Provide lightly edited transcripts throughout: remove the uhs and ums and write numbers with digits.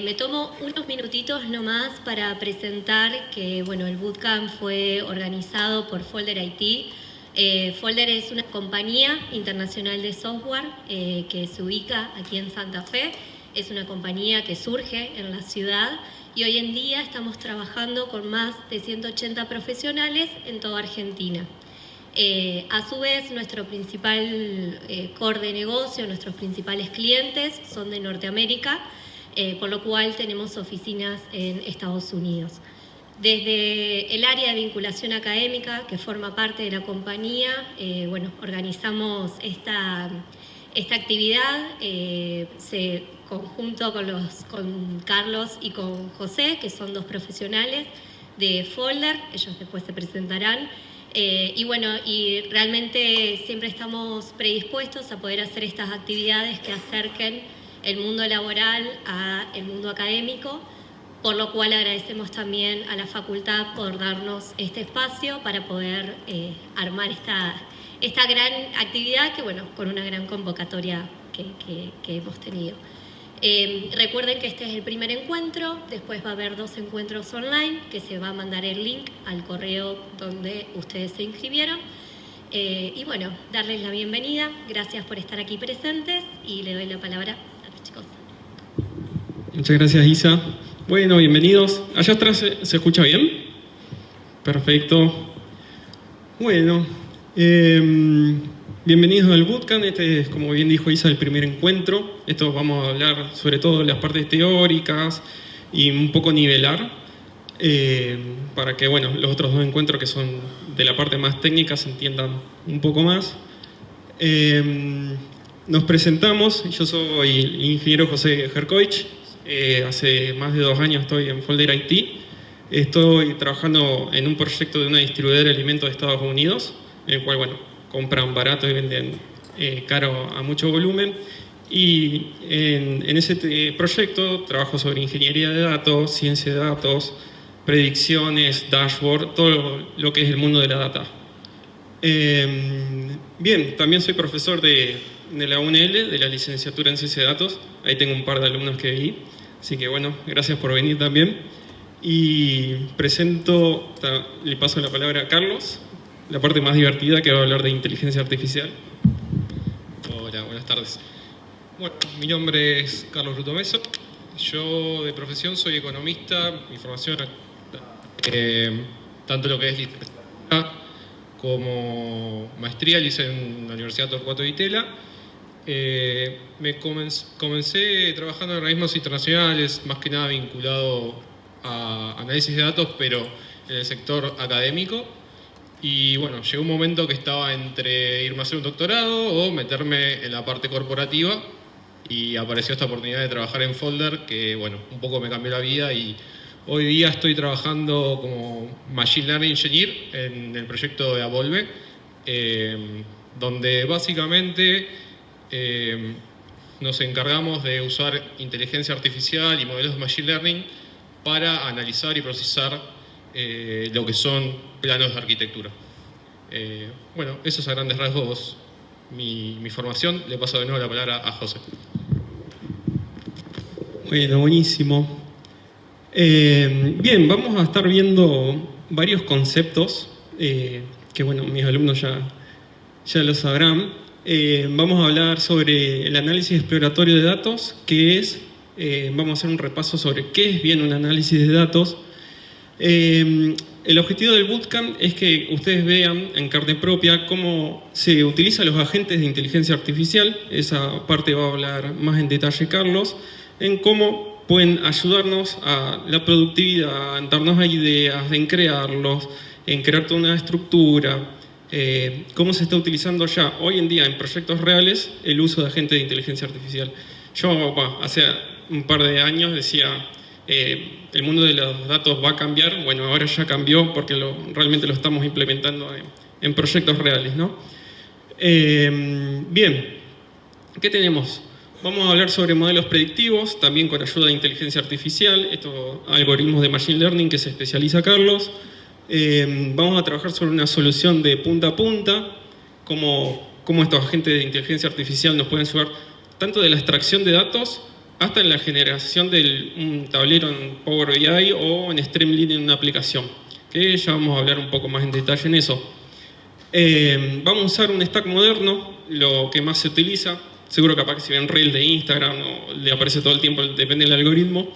Me tomo unos minutitos nomás para presentar que el bootcamp fue organizado por Folder IT. Folder es una compañía internacional de software que se ubica aquí en Santa Fe. Es una compañía que surge en la ciudad y hoy en día estamos trabajando con más de 180 profesionales en toda Argentina. A su vez, nuestro principal core de negocio, nuestros principales clientes son de Norteamérica, por lo cual tenemos oficinas en Estados Unidos. Desde el área de vinculación académica, que forma parte de la compañía, organizamos esta actividad conjunto con Carlos y con José, que son dos profesionales de Folder. Ellos después se presentarán. Y realmente siempre estamos predispuestos a poder hacer estas actividades que acerquen el mundo laboral al mundo académico, por lo cual agradecemos también a la facultad por darnos este espacio para poder armar esta gran actividad con una gran convocatoria que hemos tenido. Recuerden que este es el primer encuentro, después va a haber 2 encuentros online, que se va a mandar el link al correo donde ustedes se inscribieron. Darles la bienvenida, gracias por estar aquí presentes y le doy la palabra a los chicos. Muchas gracias, Isa. Bueno, bienvenidos. ¿Allá atrás se escucha bien? Perfecto. Bueno, bienvenidos al bootcamp. Este es, como bien dijo Isa, el primer encuentro. Esto vamos a hablar sobre todo de las partes teóricas y un poco nivelar para que los otros 2 encuentros que son de la parte más técnica se entiendan un poco más. Nos presentamos. Yo soy el ingeniero José Jerkovich. Hace más de 2 años estoy en Folder IT. Estoy trabajando en un proyecto de una distribuidora de alimentos de Estados Unidos, en el cual compran barato y venden caro a mucho volumen. Y en ese proyecto trabajo sobre ingeniería de datos, ciencia de datos, predicciones, dashboard, todo lo que es el mundo de la data. Bien, también soy profesor de la UNL, de la licenciatura en ciencia de datos. Ahí tengo un par de alumnos que vi. Así que gracias por venir también. Y le paso la palabra a Carlos, la parte más divertida, que va a hablar de inteligencia artificial. Hola, buenas tardes. Bueno, mi nombre es Carlos Rutomeso. Yo de profesión soy economista. Mi formación, tanto lo que es licenciatura como maestría, la hice en la Universidad Torcuato Di Tella. Comencé trabajando en organismos internacionales, más que nada vinculado a análisis de datos, pero en el sector académico. Y llegó un momento que estaba entre irme a hacer un doctorado o meterme en la parte corporativa, y apareció esta oportunidad de trabajar en Folder, que un poco me cambió la vida, y hoy día estoy trabajando como Machine Learning Engineer en el proyecto de Avolve, donde básicamente nos encargamos de usar inteligencia artificial y modelos de Machine Learning para analizar y procesar lo que son planos de arquitectura. Eso es a grandes rasgos mi formación. Le paso de nuevo la palabra a José. Bueno, buenísimo. Bien, vamos a estar viendo varios conceptos que mis alumnos ya lo sabrán. Vamos a hablar sobre el análisis exploratorio de datos, vamos a hacer un repaso sobre qué es bien un análisis de datos. El objetivo del bootcamp es que ustedes vean en carne propia cómo se utilizan los agentes de inteligencia artificial. Esa parte va a hablar más en detalle Carlos, en cómo pueden ayudarnos a la productividad, en darnos ideas, en crearlos, en crear toda una estructura. Cómo se está utilizando ya hoy en día en proyectos reales el uso de agentes de inteligencia artificial. Yo hace un par de años decía el mundo de los datos va a cambiar. Ahora ya cambió porque realmente lo estamos implementando en proyectos reales, ¿no? Bien, ¿qué tenemos? Vamos a hablar sobre modelos predictivos, también con ayuda de inteligencia artificial, estos algoritmos de Machine Learning que se especializa Carlos. Vamos a trabajar sobre una solución de punta a punta, cómo estos agentes de inteligencia artificial nos pueden ayudar tanto de la extracción de datos hasta en la generación de un tablero en Power BI o en Streamlit en una aplicación, que ya vamos a hablar un poco más en detalle en eso. Vamos a usar un stack moderno, lo que más se utiliza. Seguro capaz que si ven Reel de Instagram o le aparece todo el tiempo, depende del algoritmo.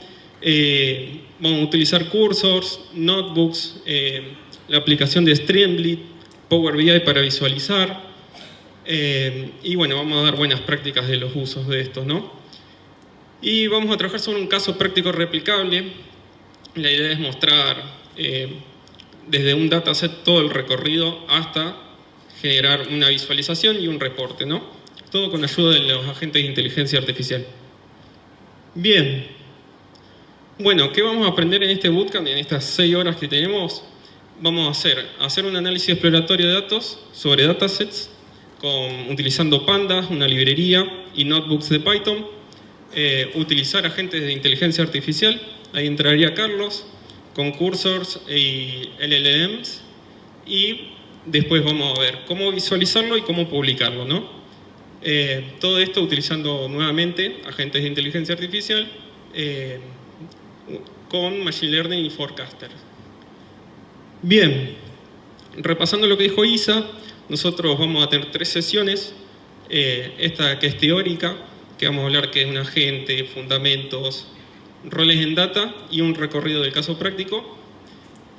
Vamos a utilizar cursors, notebooks, la aplicación de Streamlit, Power BI para visualizar. Y bueno, vamos a dar buenas prácticas de los usos de estos, ¿no? Y vamos a trabajar sobre un caso práctico replicable. La idea es mostrar desde un dataset todo el recorrido hasta generar una visualización y un reporte, ¿no? Todo con ayuda de los agentes de inteligencia artificial. Bien. Bueno, ¿qué vamos a aprender en este bootcamp, en estas 6 horas que tenemos? Vamos a hacer un análisis exploratorio de datos sobre datasets utilizando Pandas, una librería y notebooks de Python. Utilizar agentes de inteligencia artificial, ahí entraría Carlos, con cursors y LLMs, y después vamos a ver cómo visualizarlo y cómo publicarlo, ¿no? Todo esto utilizando nuevamente agentes de inteligencia artificial con Machine Learning y Forecaster. Bien, repasando lo que dijo Isa, nosotros vamos a tener 3 sesiones, esta que es teórica, que vamos a hablar que es un agente, fundamentos, roles en data y un recorrido del caso práctico.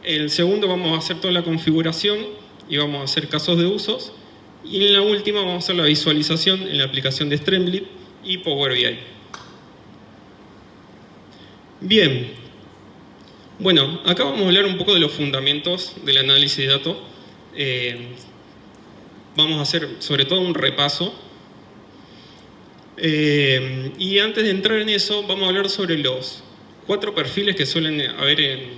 El segundo vamos a hacer toda la configuración y vamos a hacer casos de usos. Y en la última vamos a hacer la visualización en la aplicación de Streamlit y Power BI. Bien. Bueno, acá vamos a hablar un poco de los fundamentos del análisis de datos. Vamos a hacer sobre todo un repaso. Y antes de entrar en eso, vamos a hablar sobre los 4 perfiles que suelen haber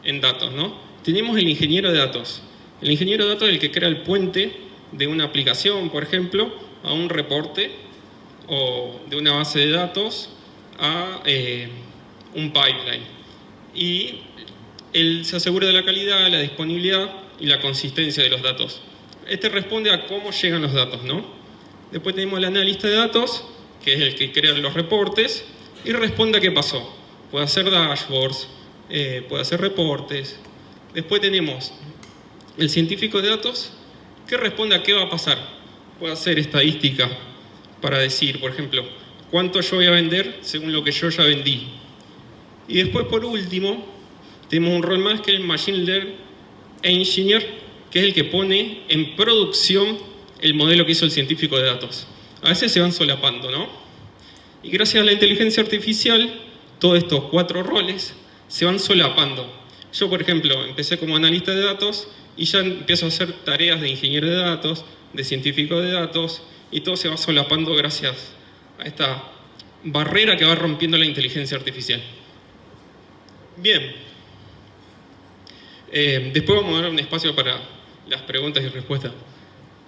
en datos, ¿no? Tenemos el ingeniero de datos. El ingeniero de datos es el que crea el puente de una aplicación, por ejemplo, a un reporte, o de una base de datos a un pipeline. Y él se asegura de la calidad, la disponibilidad y la consistencia de los datos. Este responde a cómo llegan los datos, ¿no? Después tenemos el analista de datos, que es el que crea los reportes y responde a qué pasó. Puede hacer dashboards, puede hacer reportes. Después tenemos el científico de datos, que responde a qué va a pasar. Puede hacer estadística para decir, por ejemplo, cuánto yo voy a vender según lo que yo ya vendí. Y después, por último, tenemos un rol más que el Machine Learning Engineer, que es el que pone en producción el modelo que hizo el científico de datos. A veces se van solapando, ¿no? Y gracias a la inteligencia artificial, todos estos 4 roles se van solapando. Yo, por ejemplo, empecé como analista de datos y ya empiezo a hacer tareas de ingeniero de datos, de científico de datos, y todo se va solapando gracias a esta barrera que va rompiendo la inteligencia artificial. Bien. Después vamos a dar un espacio para las preguntas y respuestas.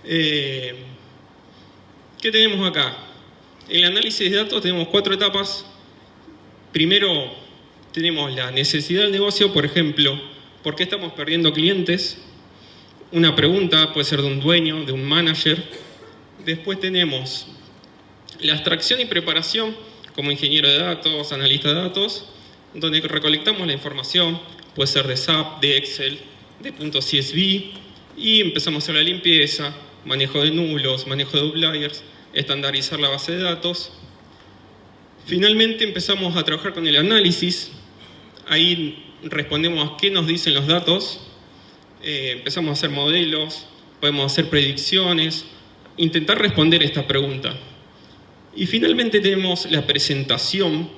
¿Qué tenemos acá? En el análisis de datos tenemos 4 etapas. Primero tenemos la necesidad del negocio, por ejemplo, ¿por qué estamos perdiendo clientes? Una pregunta puede ser de un dueño, de un manager. Después tenemos la extracción y preparación como ingeniero de datos, analista de datos, donde recolectamos la información, puede ser de SAP, de Excel, de .csv, y empezamos a hacer la limpieza, manejo de nulos, manejo de outliers, estandarizar la base de datos. Finalmente empezamos a trabajar con el análisis. Ahí respondemos a qué nos dicen los datos. Empezamos a hacer modelos, podemos hacer predicciones, intentar responder esta pregunta. Y finalmente tenemos la presentación,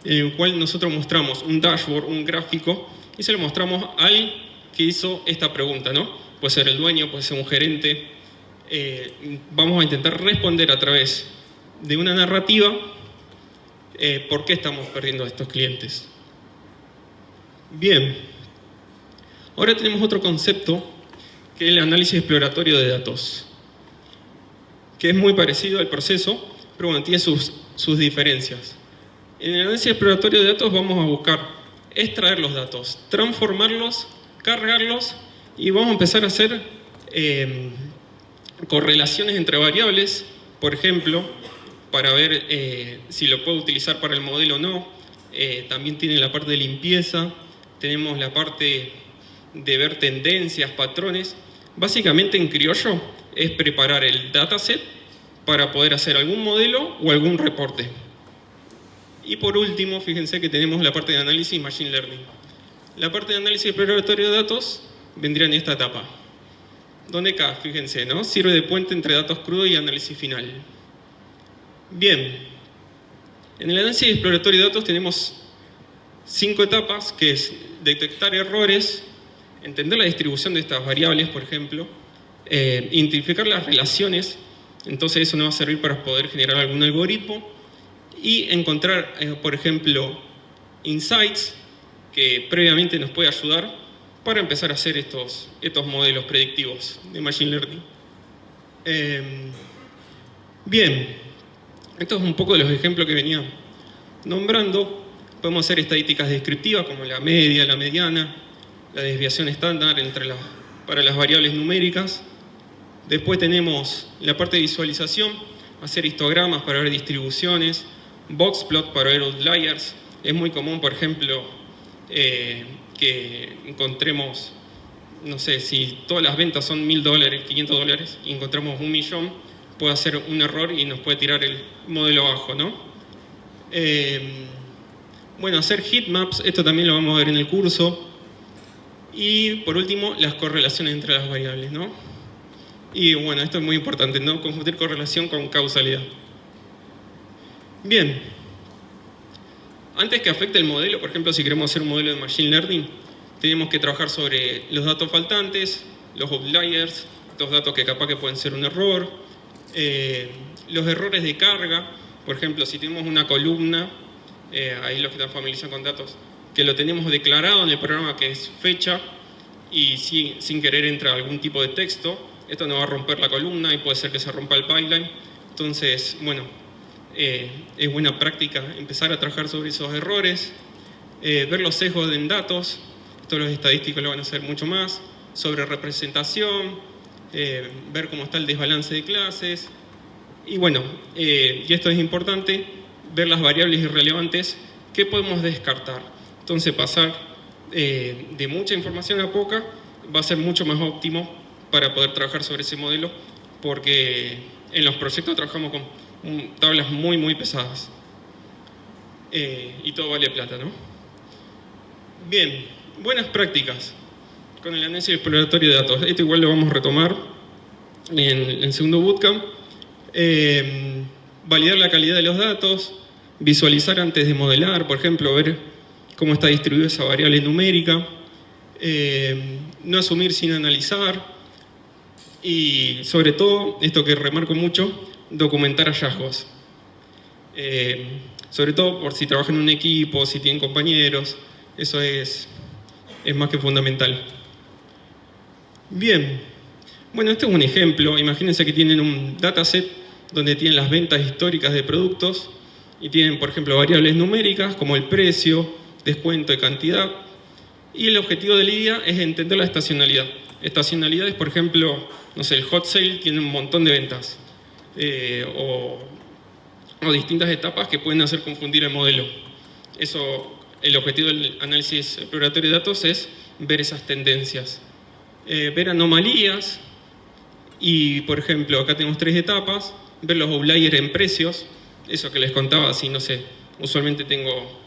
en la cual nosotros mostramos un dashboard, un gráfico, y se lo mostramos al que hizo esta pregunta, ¿no? Puede ser el dueño, puede ser un gerente. Vamos a intentar responder a través de una narrativa por qué estamos perdiendo a estos clientes. Bien, ahora tenemos otro concepto que es el análisis exploratorio de datos, que es muy parecido al proceso, pero bueno, tiene sus diferencias. En el análisis exploratorio de datos vamos a buscar extraer los datos, transformarlos, cargarlos y vamos a empezar a hacer correlaciones entre variables. Por ejemplo, para ver si lo puedo utilizar para el modelo o no. También tiene la parte de limpieza, tenemos la parte de ver tendencias, patrones. Básicamente en criollo es preparar el dataset para poder hacer algún modelo o algún reporte. Y por último, fíjense que tenemos la parte de análisis y machine learning. La parte de análisis exploratorio de datos vendría en esta etapa, donde acá, fíjense, ¿no? Sirve de puente entre datos crudos y análisis final. Bien, en el análisis exploratorio de datos tenemos 5 etapas, que es detectar errores, entender la distribución de estas variables, por ejemplo, identificar las relaciones, entonces eso nos va a servir para poder generar algún algoritmo, y encontrar, por ejemplo, insights, que previamente nos puede ayudar para empezar a hacer estos modelos predictivos de Machine Learning. Bien, estos es un poco de los ejemplos que venía nombrando. Podemos hacer estadísticas descriptivas como la media, la mediana, la desviación estándar para las variables numéricas. Después tenemos la parte de visualización, hacer histogramas para ver distribuciones, boxplot para ver outliers. Es muy común, por ejemplo, que encontremos, no sé, si todas las ventas son $1.000, $500 y encontramos 1.000.000, puede hacer un error y nos puede tirar el modelo abajo, ¿no? Bueno, hacer heatmaps, esto también lo vamos a ver en el curso. Y por último, las correlaciones entre las variables, ¿no? Y bueno, esto es muy importante, ¿no? Confundir correlación con causalidad. Bien. Antes que afecte el modelo, por ejemplo, si queremos hacer un modelo de Machine Learning, tenemos que trabajar sobre los datos faltantes, los outliers, estos datos que capaz que pueden ser un error, los errores de carga, por ejemplo, si tenemos una columna, ahí los que están familiarizados con datos, que lo tenemos declarado en el programa que es fecha y sin querer entra algún tipo de texto, esto nos va a romper la columna y puede ser que se rompa el pipeline. Entonces, bueno, es buena práctica empezar a trabajar sobre esos errores, ver los sesgos en datos, todos los estadísticos lo van a hacer mucho más, sobre representación, ver cómo está el desbalance de clases, y bueno, y esto es importante, ver las variables irrelevantes que podemos descartar. Entonces pasar de mucha información a poca va a ser mucho más óptimo para poder trabajar sobre ese modelo, porque en los proyectos trabajamos con tablas muy, muy pesadas. Y todo vale plata, ¿no? Bien, buenas prácticas con el análisis exploratorio de datos. Esto igual lo vamos a retomar en el segundo bootcamp. Validar la calidad de los datos, visualizar antes de modelar, por ejemplo, ver cómo está distribuida esa variable numérica, no asumir sin analizar y, sobre todo, esto que remarco mucho, documentar hallazgos. Sobre todo por si trabajan en un equipo, si tienen compañeros, eso es más que fundamental. Bien, bueno, este es un ejemplo. Imagínense que tienen un dataset donde tienen las ventas históricas de productos y tienen, por ejemplo, variables numéricas como el precio, descuento y cantidad. Y el objetivo de Lidia es entender la estacionalidad. Estacionalidad es, por ejemplo, no sé, el hot sale tiene un montón de ventas. O distintas etapas que pueden hacer confundir el modelo. El objetivo del análisis exploratorio de datos es ver esas tendencias. Ver anomalías y, por ejemplo, acá tenemos 3 etapas. Ver los outliers en precios. Eso que les contaba, si no sé, usualmente tengo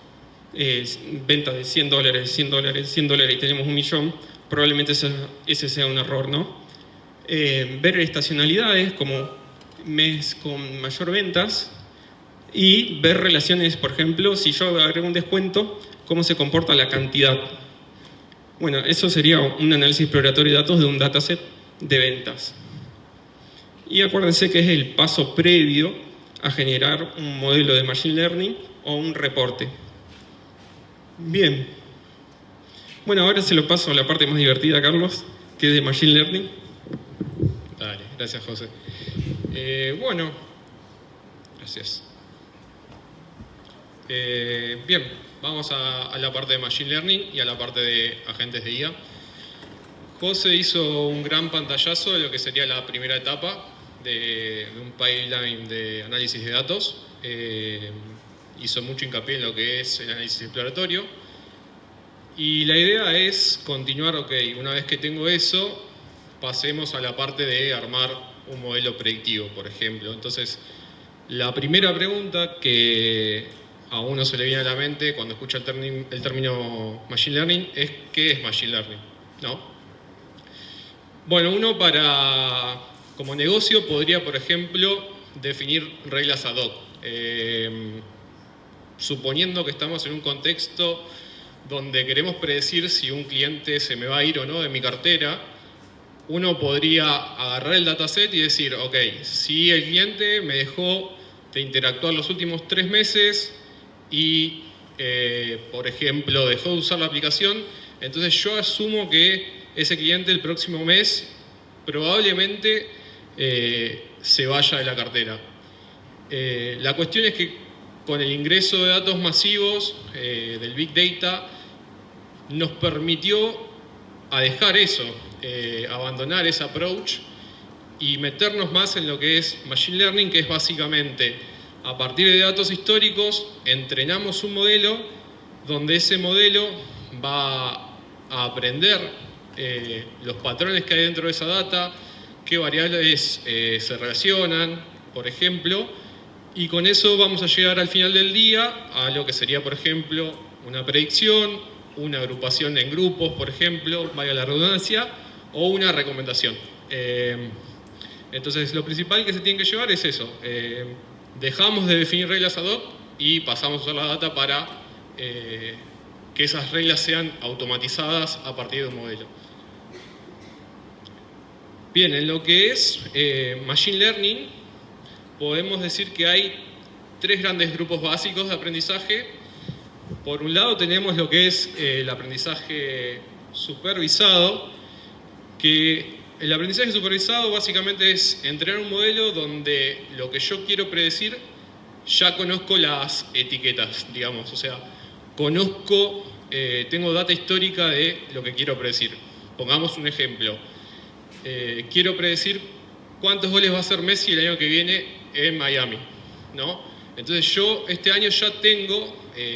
ventas de $100, $100 y tenemos 1.000.000, probablemente ese sea un error, ¿no? Ver estacionalidades como mes con mayor ventas y ver relaciones, por ejemplo, si yo agrego un descuento, cómo se comporta la cantidad. Bueno, eso sería un análisis exploratorio de datos de un dataset de ventas. Y acuérdense que es el paso previo a generar un modelo de Machine Learning o un reporte. Bien. Bueno, ahora se lo paso a la parte más divertida, Carlos, que es de Machine Learning. Dale, gracias, José. Bueno, gracias. Bien, vamos a la parte de Machine Learning y a la parte de agentes de IA. José hizo un gran pantallazo de lo que sería la primera etapa, de un pipeline de análisis de datos. Hizo mucho hincapié en lo que es el análisis exploratorio. Y la idea es continuar, ok, una vez que tengo eso, pasemos a la parte de armar un modelo predictivo, por ejemplo. Entonces, la primera pregunta que a uno se le viene a la mente cuando escucha el término Machine Learning es ¿qué es Machine Learning? ¿No? Bueno, uno como negocio podría, por ejemplo, definir reglas ad hoc. Suponiendo que estamos en un contexto donde queremos predecir si un cliente se me va a ir o no de mi cartera, uno podría agarrar el dataset y decir, ok, si el cliente me dejó de interactuar los últimos 3 meses y, por ejemplo, dejó de usar la aplicación, entonces yo asumo que ese cliente el próximo mes probablemente se vaya de la cartera. La cuestión es que con el ingreso de datos masivos del Big Data nos permitió a dejar eso, abandonar ese approach y meternos más en lo que es Machine Learning, que es básicamente a partir de datos históricos entrenamos un modelo donde ese modelo va a aprender los patrones que hay dentro de esa data, qué variables se relacionan, por ejemplo, y con eso vamos a llegar al final del día a lo que sería, por ejemplo, una predicción, una agrupación en grupos, por ejemplo, valga la redundancia, o una recomendación. Entonces, lo principal que se tiene que llevar es eso. Dejamos de definir reglas ad hoc y pasamos a usar la data para que esas reglas sean automatizadas a partir de un modelo. Bien, en lo que es Machine Learning, podemos decir que hay 3 grandes grupos básicos de aprendizaje. Por un lado tenemos lo que es el aprendizaje supervisado, que el aprendizaje supervisado básicamente es entrenar un modelo donde lo que yo quiero predecir ya conozco las etiquetas, digamos, o sea, tengo data histórica de lo que quiero predecir. Pongamos un ejemplo. Quiero predecir cuántos goles va a hacer Messi el año que viene en Miami, ¿no? Entonces yo este año ya tengo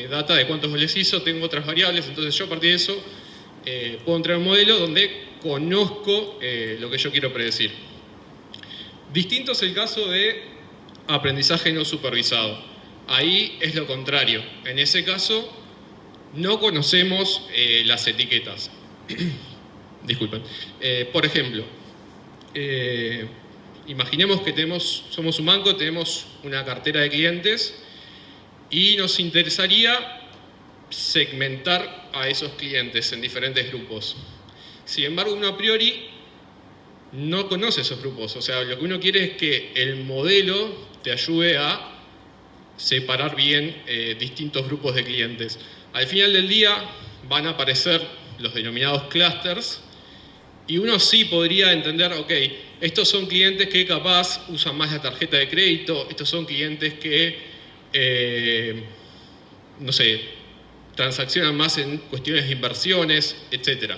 data de cuántos goles hizo, tengo otras variables, entonces yo a partir de eso puedo entrar en un modelo donde conozco lo que yo quiero predecir. Distinto es el caso de aprendizaje no supervisado. Ahí es lo contrario. En ese caso no conocemos las etiquetas. Disculpen. Por ejemplo, imaginemos que somos un banco, tenemos una cartera de clientes y nos interesaría segmentar a esos clientes en diferentes grupos. Sin embargo, uno a priori no conoce esos grupos. O sea, lo que uno quiere es que el modelo te ayude a separar bien distintos grupos de clientes. Al final del día van a aparecer los denominados clusters y uno sí podría entender, ok, estos son clientes que capaz usan más la tarjeta de crédito, estos son clientes que, no sé, transaccionan más en cuestiones de inversiones, etc.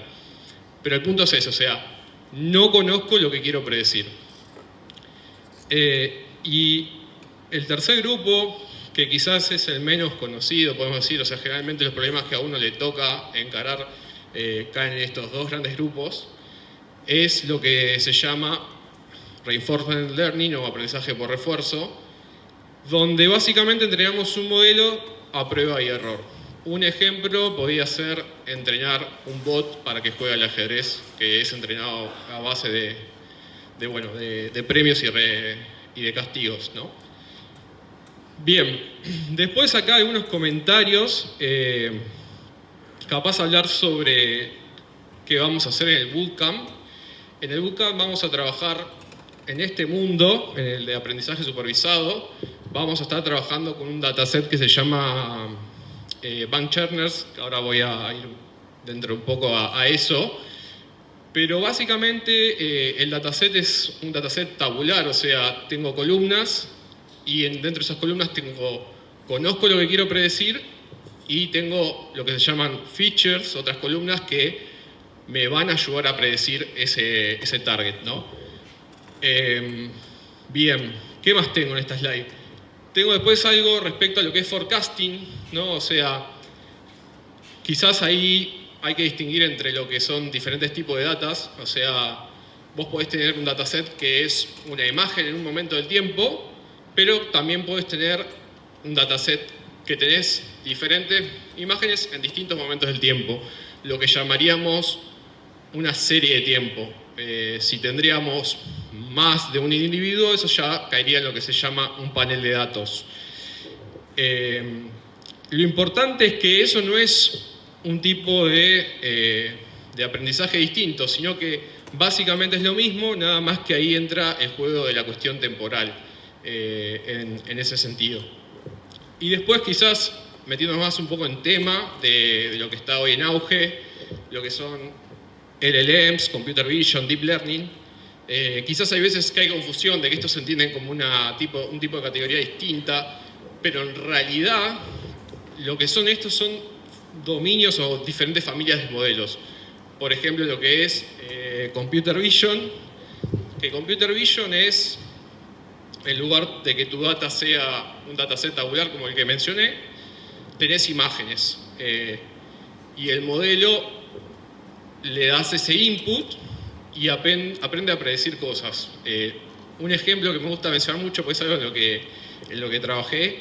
Pero el punto es eso, o sea, no conozco lo que quiero predecir. Y el tercer grupo, que quizás es el menos conocido, podemos decir, o sea, generalmente los problemas que a uno le toca encarar caen en estos 2 grandes grupos, es lo que se llama Reinforcement Learning o aprendizaje por refuerzo, donde básicamente entrenamos un modelo a prueba y error. Un ejemplo podría ser entrenar un bot para que juegue al ajedrez, que es entrenado a base de premios y de castigos, ¿no? Bien, después acá algunos comentarios, capaz de hablar sobre qué vamos a hacer en el bootcamp. En el bootcamp vamos a trabajar en este mundo, en el de aprendizaje supervisado, vamos a estar trabajando con un dataset que se llama Bank Churners, que ahora voy a ir dentro un poco a eso. Pero básicamente el dataset es un dataset tabular, o sea, tengo columnas y dentro de esas columnas conozco lo que quiero predecir y tengo lo que se llaman features, otras columnas que me van a ayudar a predecir ese target, ¿no? Bien, ¿qué más tengo en esta slide? Tengo después algo respecto a lo que es forecasting, ¿no? O sea, quizás ahí hay que distinguir entre lo que son diferentes tipos de datas. O sea, vos podés tener un dataset que es una imagen en un momento del tiempo, pero también podés tener un dataset que tenés diferentes imágenes en distintos momentos del tiempo, lo que llamaríamos una serie de tiempo. Si tendríamos más de un individuo, eso ya caería en lo que se llama un panel de datos. Lo importante es que eso no es un tipo de aprendizaje distinto, sino que básicamente es lo mismo, nada más que ahí entra el juego de la cuestión temporal en ese sentido. Y después quizás metiéndonos más un poco en tema de lo que está hoy en auge, lo que son LLMs, Computer Vision, Deep Learning. Quizás hay veces que hay confusión de que estos se entienden como un tipo de categoría distinta, pero en realidad lo que son estos son dominios o diferentes familias de modelos. Por ejemplo, lo que es Computer Vision, que Computer Vision es, en lugar de que tu data sea un dataset tabular como el que mencioné, tenés imágenes. Y el modelo le das ese input y aprende a predecir cosas. Un ejemplo que me gusta mencionar mucho, porque es algo en lo que trabajé,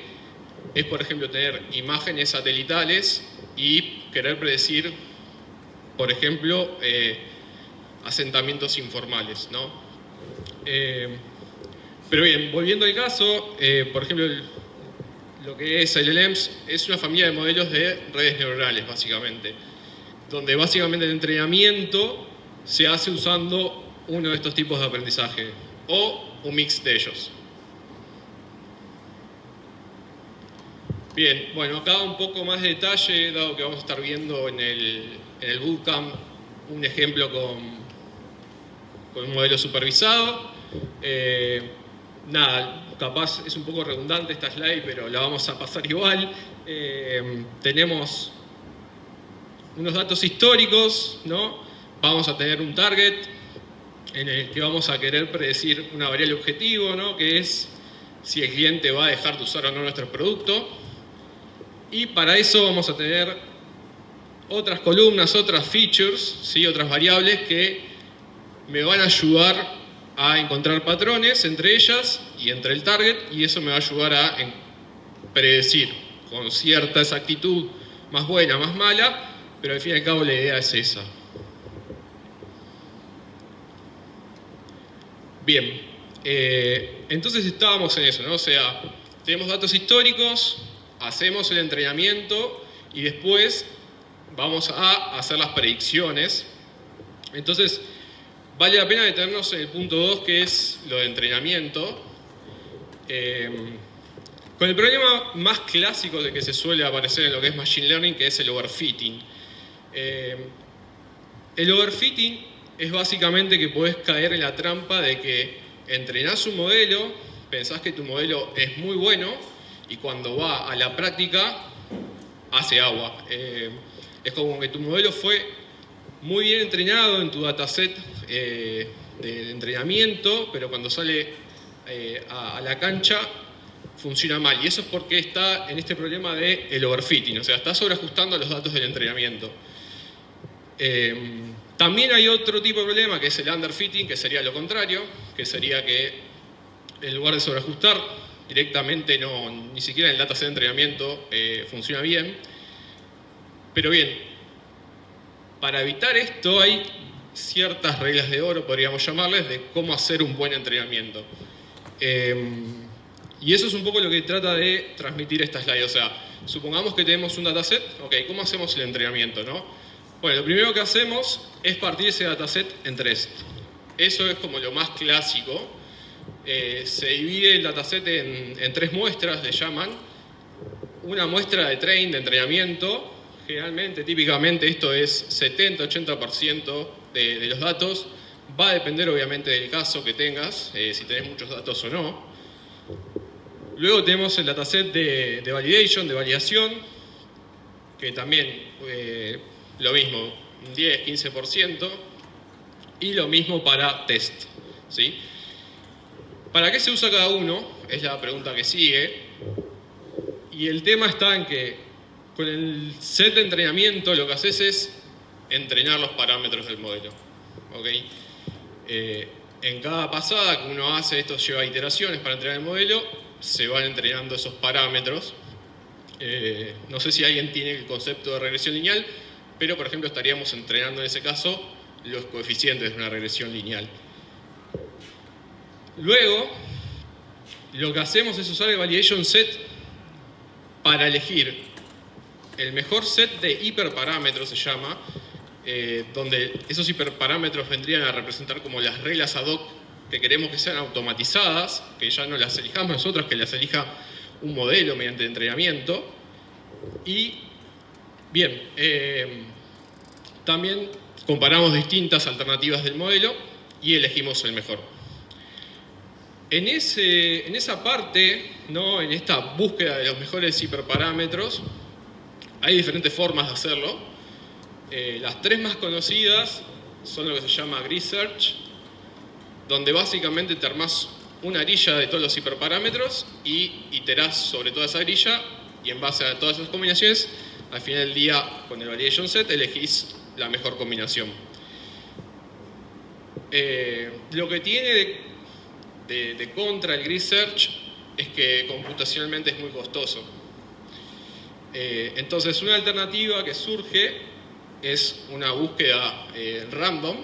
es por ejemplo tener imágenes satelitales y querer predecir, por ejemplo, asentamientos informales, ¿no? Pero bien, volviendo al caso, por ejemplo, lo que es LLMs es una familia de modelos de redes neuronales, básicamente, donde básicamente el entrenamiento se hace usando uno de estos tipos de aprendizaje, o un mix de ellos. Bien, bueno, acá un poco más de detalle, dado que vamos a estar viendo en el bootcamp un ejemplo con un modelo supervisado. Nada, capaz es un poco redundante esta slide, pero la vamos a pasar igual. Tenemos unos datos históricos, ¿no? Vamos a tener un target en el que vamos a querer predecir una variable objetivo, ¿no? Que es si el cliente va a dejar de usar o no nuestro producto. Y para eso vamos a tener otras columnas, otras features, ¿sí? Otras variables que me van a ayudar a encontrar patrones entre ellas y entre el target, y eso me va a ayudar a predecir con cierta exactitud, más buena, más mala, pero al fin y al cabo la idea es esa. Bien, entonces estábamos en eso, ¿no? O sea, tenemos datos históricos, hacemos el entrenamiento y después vamos a hacer las predicciones. Entonces, vale la pena detenernos en el punto 2, que es lo de entrenamiento. Con el problema más clásico de que se suele aparecer en lo que es Machine Learning, que es el overfitting. El overfitting es básicamente que podés caer en la trampa de que entrenás un modelo, pensás que tu modelo es muy bueno y cuando va a la práctica hace agua. Es como que tu modelo fue muy bien entrenado en tu dataset de entrenamiento, pero cuando sale a la cancha funciona mal. Y eso es porque está en este problema del overfitting, o sea, está sobreajustando los datos del entrenamiento. También hay otro tipo de problema que es el underfitting, que sería lo contrario, que sería que en lugar de sobreajustar directamente, ni siquiera en el dataset de entrenamiento funciona bien. Pero bien, para evitar esto hay ciertas reglas de oro, podríamos llamarles, de cómo hacer un buen entrenamiento. Y eso es un poco lo que trata de transmitir esta slide. O sea, supongamos que tenemos un dataset, ok, ¿cómo hacemos el entrenamiento, no? Bueno, lo primero que hacemos es partir ese dataset en tres. Eso es como lo más clásico. Se divide el dataset en tres muestras, le llaman. Una muestra de train, de entrenamiento. Generalmente, típicamente, esto es 70-80% de los datos. Va a depender, obviamente, del caso que tengas, si tenés muchos datos o no. Luego tenemos el dataset de validation, de validación, que también lo mismo, un 10-15%. Y lo mismo para test, ¿sí? ¿Para qué se usa cada uno? Es la pregunta que sigue. Y el tema está en que con el set de entrenamiento lo que haces es entrenar los parámetros del modelo. ¿Ok? En cada pasada que uno hace, esto lleva iteraciones para entrenar el modelo, se van entrenando esos parámetros. No sé si alguien tiene el concepto de regresión lineal, pero por ejemplo estaríamos entrenando en ese caso los coeficientes de una regresión lineal. Luego, lo que hacemos es usar el validation set para elegir el mejor set de hiperparámetros, se llama, donde esos hiperparámetros vendrían a representar como las reglas ad hoc que queremos que sean automatizadas, que ya no las elijamos nosotros, que las elija un modelo mediante entrenamiento. Y bien, también comparamos distintas alternativas del modelo y elegimos el mejor. En esa parte, ¿no? En esta búsqueda de los mejores hiperparámetros, hay diferentes formas de hacerlo. Las tres más conocidas son lo que se llama grid search, donde básicamente te armás una grilla de todos los hiperparámetros y iterás sobre toda esa grilla, y en base a todas esas combinaciones, al final del día, con el validation set, elegís la mejor combinación. Lo que tiene de contra el grid search es que computacionalmente es muy costoso. Entonces, una alternativa que surge es una búsqueda random,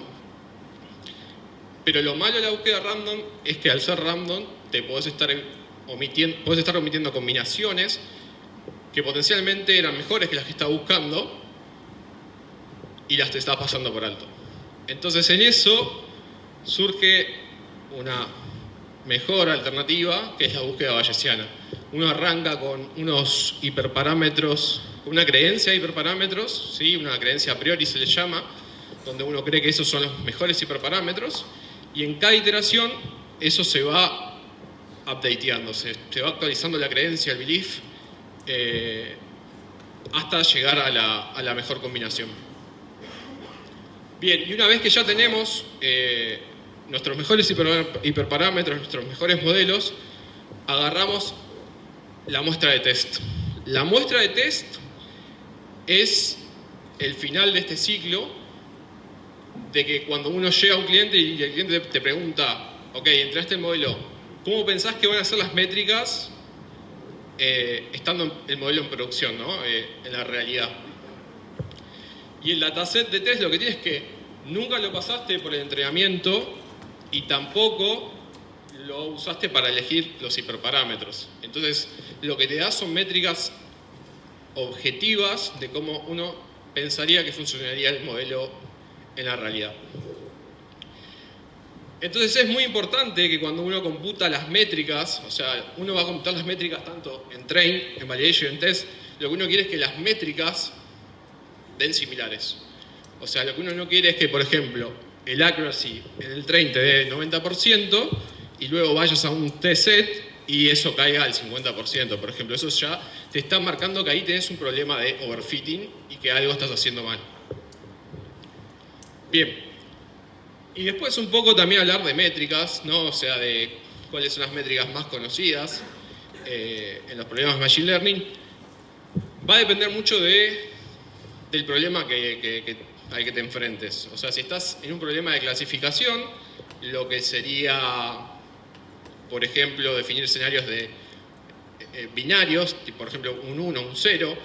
pero lo malo de la búsqueda random es que al ser random te podés estar omitiendo combinaciones que potencialmente eran mejores que las que estás buscando y las te estás pasando por alto. Entonces, en eso surge una mejor alternativa, que es la búsqueda bayesiana. Uno arranca con unos hiperparámetros, una creencia de hiperparámetros, ¿sí? Una creencia a priori se le llama, donde uno cree que esos son los mejores hiperparámetros, y en cada iteración eso se va updateando, se va actualizando la creencia, el belief, hasta llegar a la mejor combinación. Bien, y una vez que ya tenemos nuestros mejores hiperparámetros, nuestros mejores modelos, agarramos la muestra de test. La muestra de test es el final de este ciclo, de que cuando uno llega a un cliente y el cliente te pregunta, ok, entrenaste el modelo, ¿cómo pensás que van a ser las métricas estando el modelo en producción, ¿no? En la realidad? Y el dataset de test lo que tiene es que nunca lo pasaste por el entrenamiento y tampoco lo usaste para elegir los hiperparámetros. Entonces, lo que te da son métricas objetivas de cómo uno pensaría que funcionaría el modelo en la realidad. Entonces, es muy importante que cuando uno computa las métricas, o sea, uno va a computar las métricas tanto en train, en validation y en test, lo que uno quiere es que las métricas den similares. O sea, lo que uno no quiere es que, por ejemplo, el accuracy en el train te dé 90% y luego vayas a un test set y eso caiga al 50%, por ejemplo. Eso ya te está marcando que ahí tenés un problema de overfitting y que algo estás haciendo mal. Bien. Y después un poco también hablar de métricas, ¿no? O sea, de cuáles son las métricas más conocidas en los problemas de Machine Learning. Va a depender mucho del problema al que te enfrentes. O sea, si estás en un problema de clasificación, lo que sería, por ejemplo, definir escenarios de binarios, por ejemplo, un 1, un 0,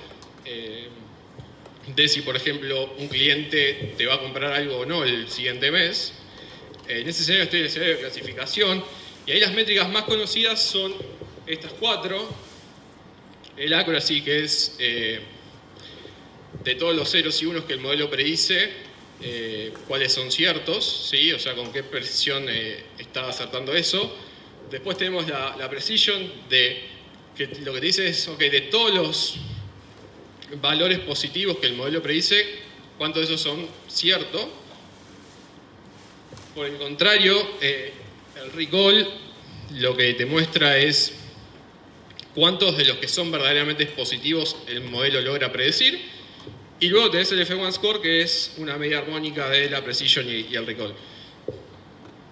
de si, por ejemplo, un cliente te va a comprar algo o no el siguiente mes. En ese escenario estoy en el escenario de clasificación, y ahí las métricas más conocidas son estas 4. El accuracy, que es de todos los ceros y unos que el modelo predice, cuáles son ciertos, ¿sí? O sea, con qué precisión está acertando eso. Después tenemos la precision, que lo que te dice es, ok, de todos los valores positivos que el modelo predice, ¿cuántos de esos son ciertos? Por el contrario, el recall lo que te muestra es cuántos de los que son verdaderamente positivos el modelo logra predecir. Y luego tenés el F1 score, que es una media armónica de la precision y el recall.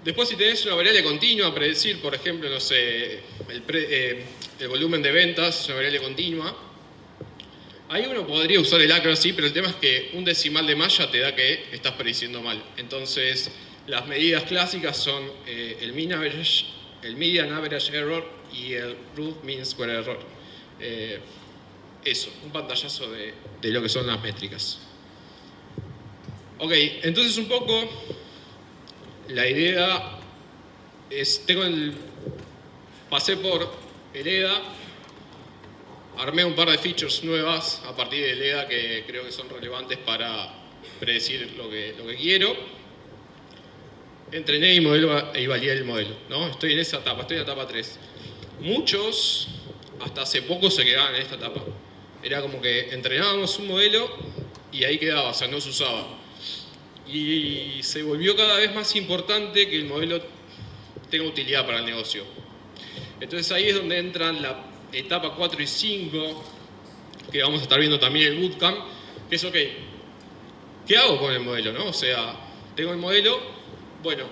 Después, si tenés una variable continua, predecir, por ejemplo, no sé, el volumen de ventas es una variable continua. Ahí uno podría usar el accuracy, pero el tema es que un decimal de más ya te da que estás prediciendo mal. Entonces, las medidas clásicas son el median average error y el root mean square error. Eso, un pantallazo de lo que son las métricas. Ok, entonces un poco la idea es, pasé por el EDA, armé un par de features nuevas a partir del EDA que creo que son relevantes para predecir lo que quiero. Entrené y validé el modelo, ¿no? Estoy en esa etapa, estoy en la etapa 3. Muchos, hasta hace poco, se quedaban en esta etapa. Era como que entrenábamos un modelo y ahí quedaba, o sea, no se usaba. Y se volvió cada vez más importante que el modelo tenga utilidad para el negocio. Entonces ahí es donde entran la etapa 4 y 5, que vamos a estar viendo también el bootcamp, que es, ok, ¿qué hago con el modelo, no? O sea, tengo el modelo, bueno,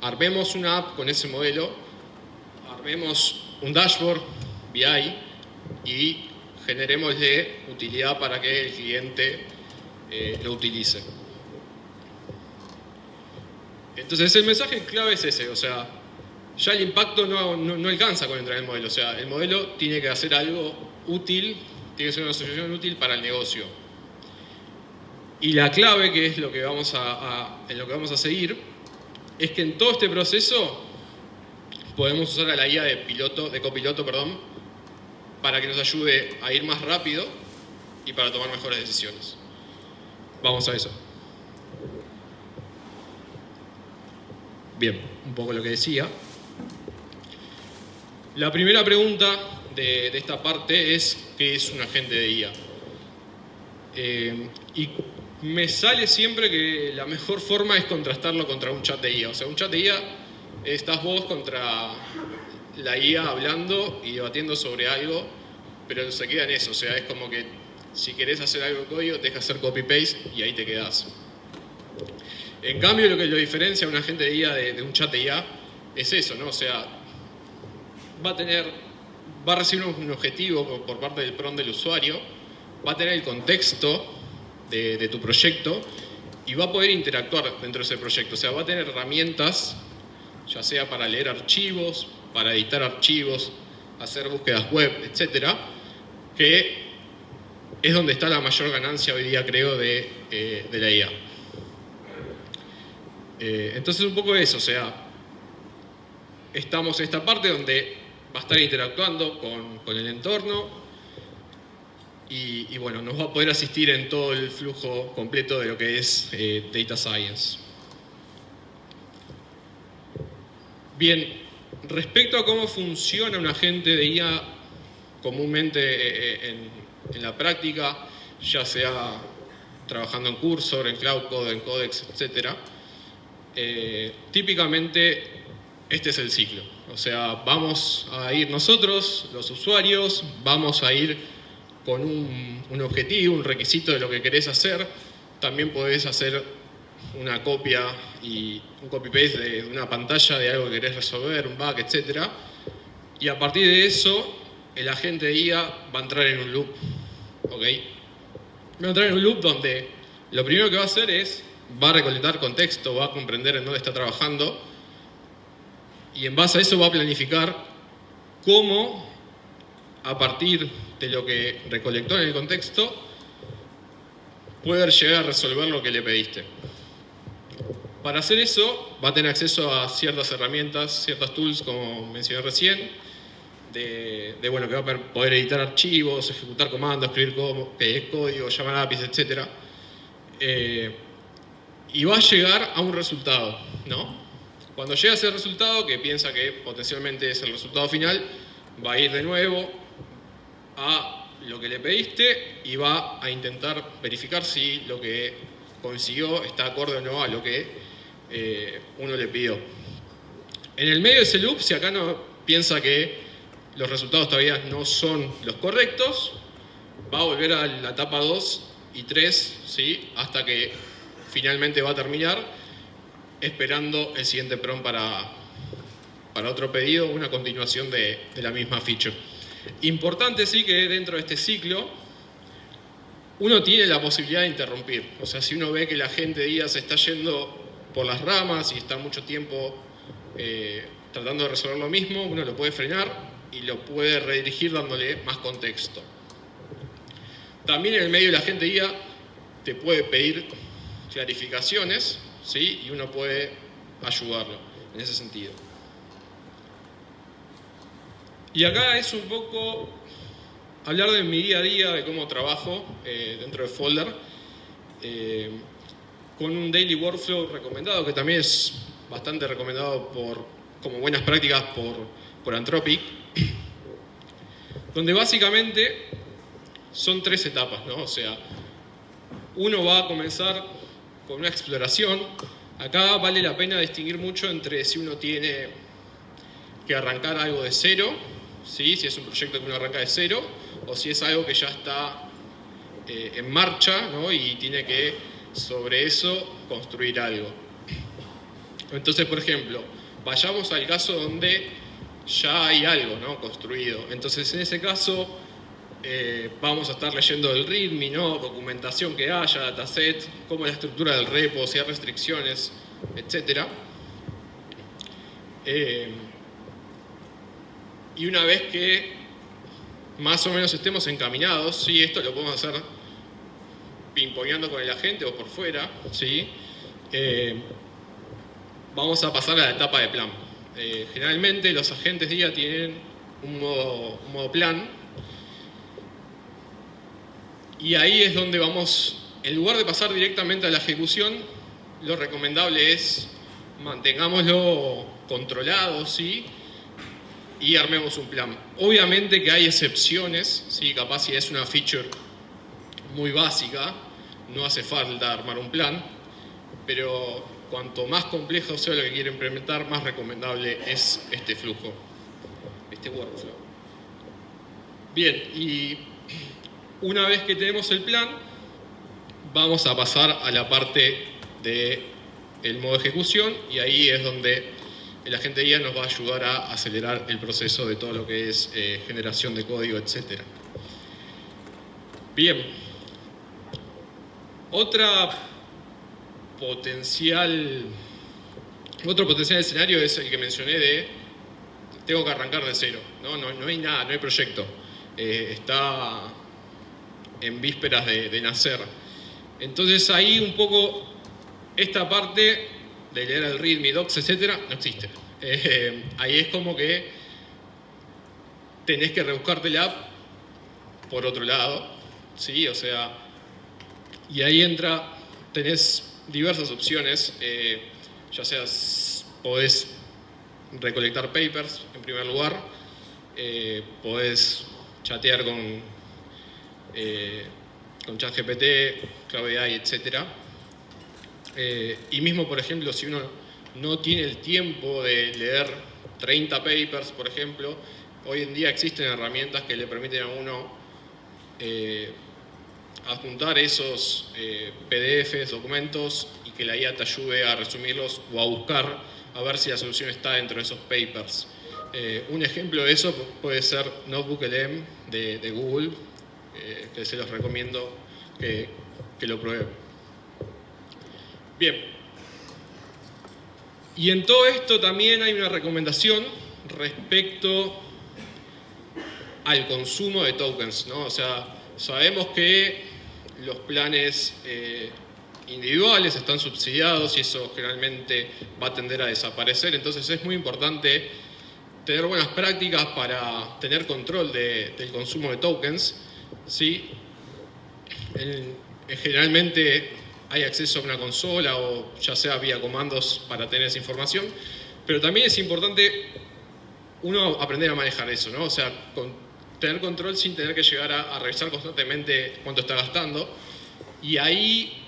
armemos una app con ese modelo, armemos un dashboard, BI, y generémosle utilidad para que el cliente lo utilice. Entonces el mensaje clave es ese, o sea, ya el impacto no alcanza con entrar en el modelo, o sea, el modelo tiene que hacer algo útil, tiene que ser una solución útil para el negocio. Y la clave, que es lo que en lo que vamos a seguir, es que en todo este proceso podemos usar a la IA de copiloto, para que nos ayude a ir más rápido y para tomar mejores decisiones. Vamos a eso. Bien, un poco lo que decía. La primera pregunta de esta parte es: ¿qué es un agente de IA? Y me sale siempre que la mejor forma es contrastarlo contra un chat de IA. O sea, un chat de IA, estás vos contra la IA hablando y debatiendo sobre algo, pero se queda en eso. O sea, es como que si querés hacer algo de código, te dejas hacer copy-paste y ahí te quedás. En cambio, lo que lo diferencia a un agente de IA de un chat de IA es eso, ¿no? O sea, va a recibir un objetivo por parte del prompt del usuario, va a tener el contexto de tu proyecto y va a poder interactuar dentro de ese proyecto. O sea, va a tener herramientas, ya sea para leer archivos, para editar archivos, hacer búsquedas web, etcétera, que es donde está la mayor ganancia hoy día, creo, de la IA. Entonces un poco eso, o sea, estamos en esta parte donde va a estar interactuando con el entorno y bueno, nos va a poder asistir en todo el flujo completo de lo que es Data Science. Bien, respecto a cómo funciona un agente de IA comúnmente en la práctica, ya sea trabajando en Cursor, en Cloud Code, en Codex, etcétera, típicamente este es el ciclo. O sea, vamos a ir nosotros, los usuarios, vamos a ir con un objetivo, un requisito de lo que querés hacer. También podés hacer una copia y un copy-paste de una pantalla de algo que querés resolver, un bug, etcétera. Y a partir de eso, el agente de IA va a entrar en un loop. ¿Ok? Va a entrar en un loop donde lo primero que va a hacer es va a recolectar contexto, va a comprender en dónde está trabajando y en base a eso va a planificar cómo, a partir de lo que recolectó en el contexto, poder llegar a resolver lo que le pediste. Para hacer eso va a tener acceso a ciertas herramientas, ciertas tools, como mencioné recién, bueno, que va a poder editar archivos, ejecutar comandos, escribir código, llamar APIs, etc. Y va a llegar a un resultado, ¿no? Cuando llega a ese resultado, que piensa que potencialmente es el resultado final, va a ir de nuevo a lo que le pediste y va a intentar verificar si lo que consiguió está acorde o no a lo que uno le pidió. En el medio de ese loop, si acá no piensa que los resultados todavía no son los correctos, va a volver a la etapa 2 y 3, ¿sí? Hasta que finalmente va a terminar esperando el siguiente prompt para otro pedido, una continuación de la misma feature. Importante sí que dentro de este ciclo uno tiene la posibilidad de interrumpir. O sea, si uno ve que la gente de IA se está yendo por las ramas y está mucho tiempo tratando de resolver lo mismo, uno lo puede frenar y lo puede redirigir dándole más contexto. También en el medio de la gente IA te puede pedir clarificaciones, ¿sí? Y uno puede ayudarlo en ese sentido. Y acá es un poco hablar de mi día a día, de cómo trabajo dentro de Folder, con un daily workflow recomendado, que también es bastante recomendado como buenas prácticas por Anthropic, donde básicamente son 3 etapas, ¿no? O sea, uno va a comenzar con una exploración. Acá vale la pena distinguir mucho entre si uno tiene que arrancar algo de cero, ¿sí? Si es un proyecto que uno arranca de cero, o si es algo que ya está en marcha, ¿no? Y tiene que sobre eso construir algo. Entonces, por ejemplo, vayamos al caso donde ya hay algo, ¿no? Construido. Entonces, en ese caso vamos a estar leyendo el README, ¿no? Documentación que haya, dataset, cómo es la estructura del repo, si hay restricciones, etc. Y una vez que más o menos estemos encaminados, ¿sí? Esto lo podemos hacer pimponeando con el agente o por fuera, ¿sí? Vamos a pasar a la etapa de plan. Generalmente los agentes de IA tienen un modo plan, y ahí es donde vamos, en lugar de pasar directamente a la ejecución, lo recomendable es mantengámoslo controlado, ¿sí? Y armemos un plan. Obviamente que hay excepciones, ¿sí? Capaz si es una feature muy básica, no hace falta armar un plan, pero cuanto más complejo sea lo que quiere implementar, más recomendable es este flujo, este workflow. Bien, y una vez que tenemos el plan, vamos a pasar a la parte del modo ejecución, y ahí es donde el agente de IA nos va a ayudar a acelerar el proceso de todo lo que es generación de código, etc. Bien. Otro potencial escenario es el que mencioné de tengo que arrancar de cero. No hay nada, no hay proyecto. Está en vísperas de nacer. Entonces ahí un poco esta parte de leer el README, docs, etcétera, no existe. Ahí es como que tenés que rebuscártela por otro lado, ¿sí? O sea, y ahí tenés diversas opciones, ya sea podés recolectar papers en primer lugar, podés chatear con ChatGPT, Cloud AI, etcétera. Y mismo, por ejemplo, si uno no tiene el tiempo de leer 30 papers, por ejemplo, hoy en día existen herramientas que le permiten a uno adjuntar esos PDFs, documentos, y que la IA te ayude a resumirlos o a buscar a ver si la solución está dentro de esos papers. Un ejemplo de eso puede ser NotebookLM de Google, que se los recomiendo que lo prueben. Bien. Y en todo esto también hay una recomendación respecto al consumo de tokens, ¿no? O sea, sabemos que los planes individuales están subsidiados y eso generalmente va a tender a desaparecer, entonces es muy importante tener buenas prácticas para tener control del consumo de tokens, ¿sí? Generalmente hay acceso a una consola o ya sea vía comandos para tener esa información, pero también es importante uno aprender a manejar eso, ¿no? O sea, tener control sin tener que llegar a revisar constantemente cuánto está gastando. Y ahí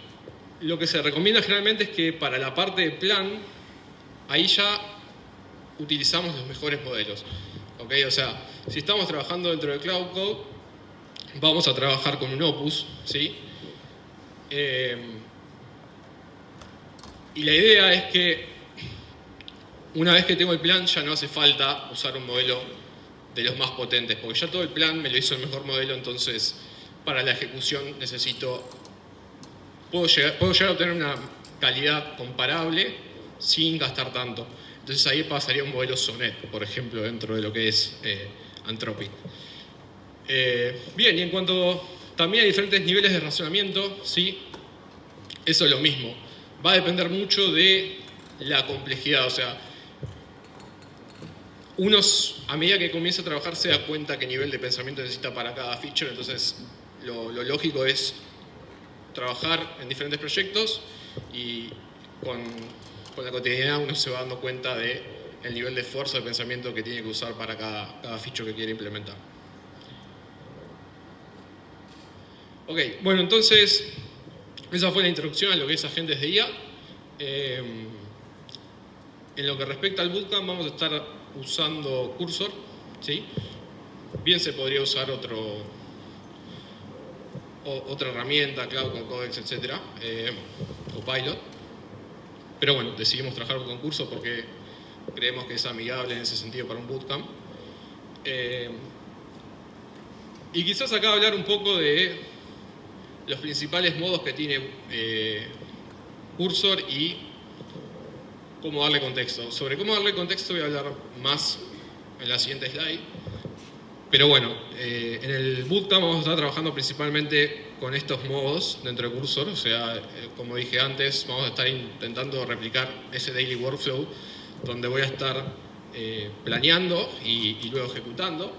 lo que se recomienda generalmente es que para la parte de plan, ahí ya utilizamos los mejores modelos, ¿ok? O sea, si estamos trabajando dentro de Cloud Code, vamos a trabajar con un Opus, ¿sí? Y la idea es que una vez que tengo el plan ya no hace falta usar un modelo de los más potentes, porque ya todo el plan me lo hizo el mejor modelo, entonces para la ejecución puedo llegar a obtener una calidad comparable sin gastar tanto. Entonces ahí pasaría un modelo Sonnet, por ejemplo, dentro de lo que es Anthropic. Bien, y en cuanto también a diferentes niveles de razonamiento, ¿sí? Eso es lo mismo. Va a depender mucho de la complejidad, o sea, a medida que comienza a trabajar se da cuenta qué nivel de pensamiento necesita para cada feature, entonces lo lógico es trabajar en diferentes proyectos y con la cotidianidad uno se va dando cuenta del nivel de esfuerzo de pensamiento que tiene que usar para cada feature que quiere implementar. Ok, bueno, entonces esa fue la introducción a lo que es agentes de IA. En lo que respecta al bootcamp vamos a estar usando Cursor, ¿sí? Bien se podría usar otra herramienta, Cloud, Codex, etc. O Pilot. Pero bueno, decidimos trabajar con Cursor porque creemos que es amigable en ese sentido para un bootcamp. Y quizás acá hablar un poco de los principales modos que tiene Cursor y cómo darle contexto. Sobre cómo darle contexto voy a hablar más en la siguiente slide. Pero bueno, en el bootcamp vamos a estar trabajando principalmente con estos modos dentro de Cursor. O sea, como dije antes, vamos a estar intentando replicar ese daily workflow donde voy a estar planeando y luego ejecutando.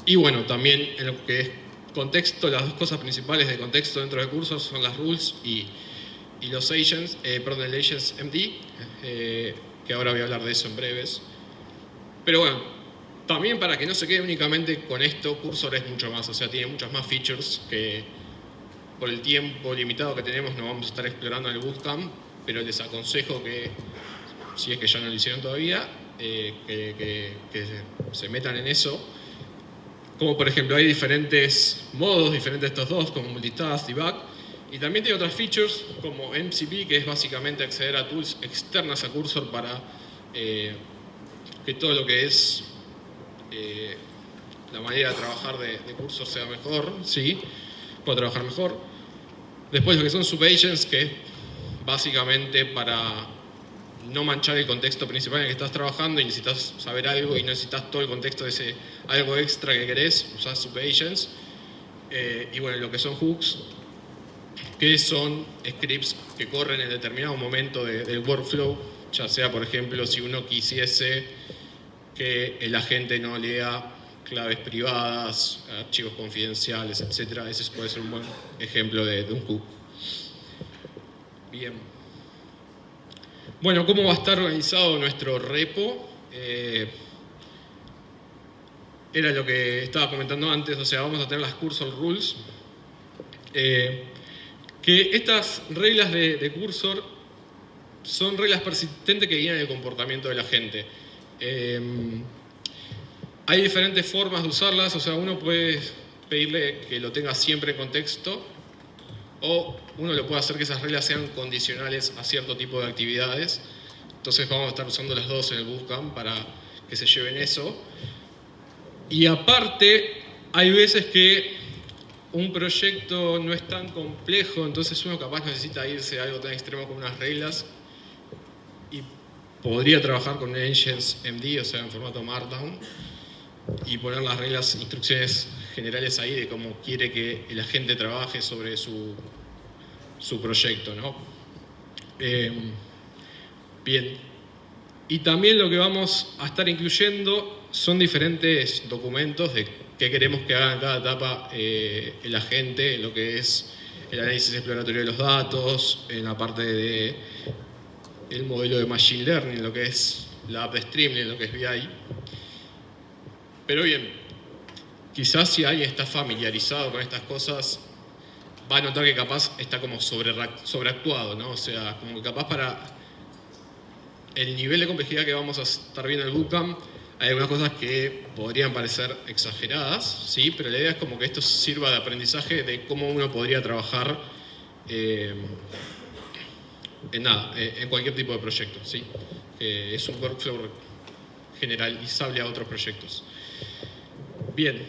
Y bueno, también en lo que es contexto, las dos cosas principales de contexto dentro de Cursor son las rules y los agents, el agents MD, que ahora voy a hablar de eso en breves. Pero bueno, también para que no se quede únicamente con esto, Cursor es mucho más, o sea, tiene muchas más features que por el tiempo limitado que tenemos no vamos a estar explorando en el bootcamp, pero les aconsejo que, si es que ya no lo hicieron todavía, que se metan en eso. Como por ejemplo, hay diferentes modos, diferentes de estos dos, como multitask, debug, y también tiene otras features como MCP, que es básicamente acceder a tools externas a Cursor para que todo lo que es la manera de trabajar de Cursor sea mejor, ¿sí? Pueda trabajar mejor. Después lo que son subagents, que es básicamente para no manchar el contexto principal en el que estás trabajando y necesitas saber algo y necesitas todo el contexto de ese algo extra que querés, usás subagents. Y bueno, lo que son hooks, que son scripts que corren en determinado momento del workflow, ya sea, por ejemplo, si uno quisiese que el agente no lea claves privadas, archivos confidenciales, etc. Ese puede ser un buen ejemplo de un hook. Bien. Bueno, ¿cómo va a estar organizado nuestro repo? Era lo que estaba comentando antes, o sea, vamos a tener las Cursor Rules. Que estas reglas de Cursor son reglas persistentes que guían el comportamiento de la gente. Hay diferentes formas de usarlas, o sea, uno puede pedirle que lo tenga siempre en contexto o uno lo puede hacer que esas reglas sean condicionales a cierto tipo de actividades. Entonces vamos a estar usando las dos en el bootcamp para que se lleven eso. Y aparte, hay veces que un proyecto no es tan complejo, entonces uno capaz necesita irse a algo tan extremo como unas reglas y podría trabajar con Agents MD, o sea, en formato Markdown, y poner las reglas, instrucciones generales ahí de cómo quiere que el agente trabaje sobre su proyecto, ¿no? Bien. Y también lo que vamos a estar incluyendo son diferentes documentos de qué queremos que haga en cada etapa el agente, en lo que es el análisis exploratorio de los datos, en la parte de el modelo de Machine Learning, lo que es la app de Streamlit, lo que es BI. Pero bien, quizás si alguien está familiarizado con estas cosas, va a notar que capaz está como sobreactuado, ¿no? O sea, como que capaz para el nivel de complejidad que vamos a estar viendo en el bootcamp, hay algunas cosas que podrían parecer exageradas, ¿sí? Pero la idea es como que esto sirva de aprendizaje de cómo uno podría trabajar en cualquier tipo de proyecto, ¿sí? Es un workflow generalizable a otros proyectos. Bien.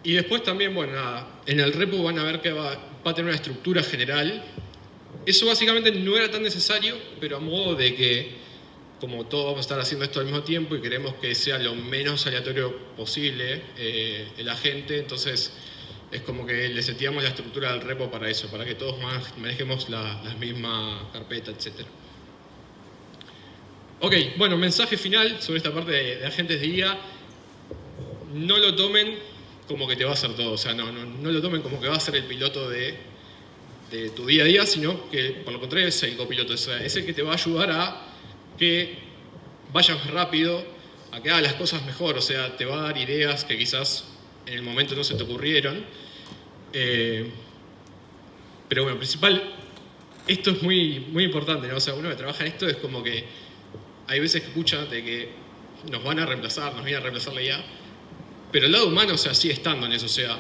Y después también, bueno, nada, en el repo van a ver que va a tener una estructura general. Eso básicamente no era tan necesario, pero a modo de que, como todos vamos a estar haciendo esto al mismo tiempo y queremos que sea lo menos aleatorio posible el agente, entonces es como que le seteamos la estructura del repo para eso, para que todos manejemos la misma carpeta, etc. Ok, bueno, mensaje final sobre esta parte de agentes de IA. No lo tomen como que te va a hacer todo, o sea, no lo tomen como que va a ser el piloto de tu día a día, sino que por lo contrario es el copiloto, o sea, es el que te va a ayudar a que vayas más rápido, a que hagas las cosas mejor, o sea, te va a dar ideas que quizás en el momento no se te ocurrieron. Pero bueno, principal, esto es muy, muy importante, ¿no? O sea, uno que trabaja en esto es como que hay veces que escucha de que nos van a reemplazar, nos viene a reemplazar la IA, pero el lado humano, o sea, sigue estando en eso, o sea,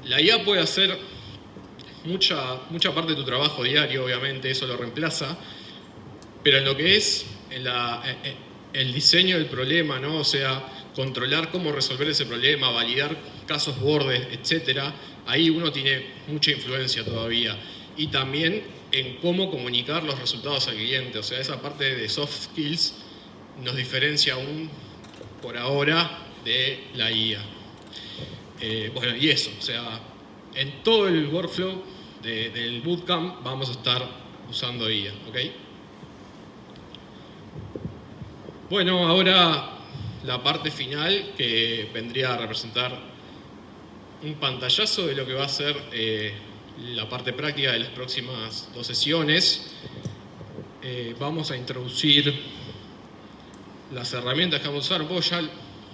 la IA puede hacer mucha parte de tu trabajo diario, obviamente, eso lo reemplaza, pero en lo que es el diseño del problema, ¿no? O sea, controlar cómo resolver ese problema, validar casos bordes, etcétera, ahí uno tiene mucha influencia todavía. Y también en cómo comunicar los resultados al cliente, o sea, esa parte de soft skills nos diferencia aún por ahora de la IA. Bueno, y eso, o sea, en todo el workflow del bootcamp vamos a estar usando IA, ¿ok? Bueno, ahora la parte final que vendría a representar un pantallazo de lo que va a ser la parte práctica de las próximas 2 sesiones. Vamos a introducir las herramientas que vamos a usar. Un poco ya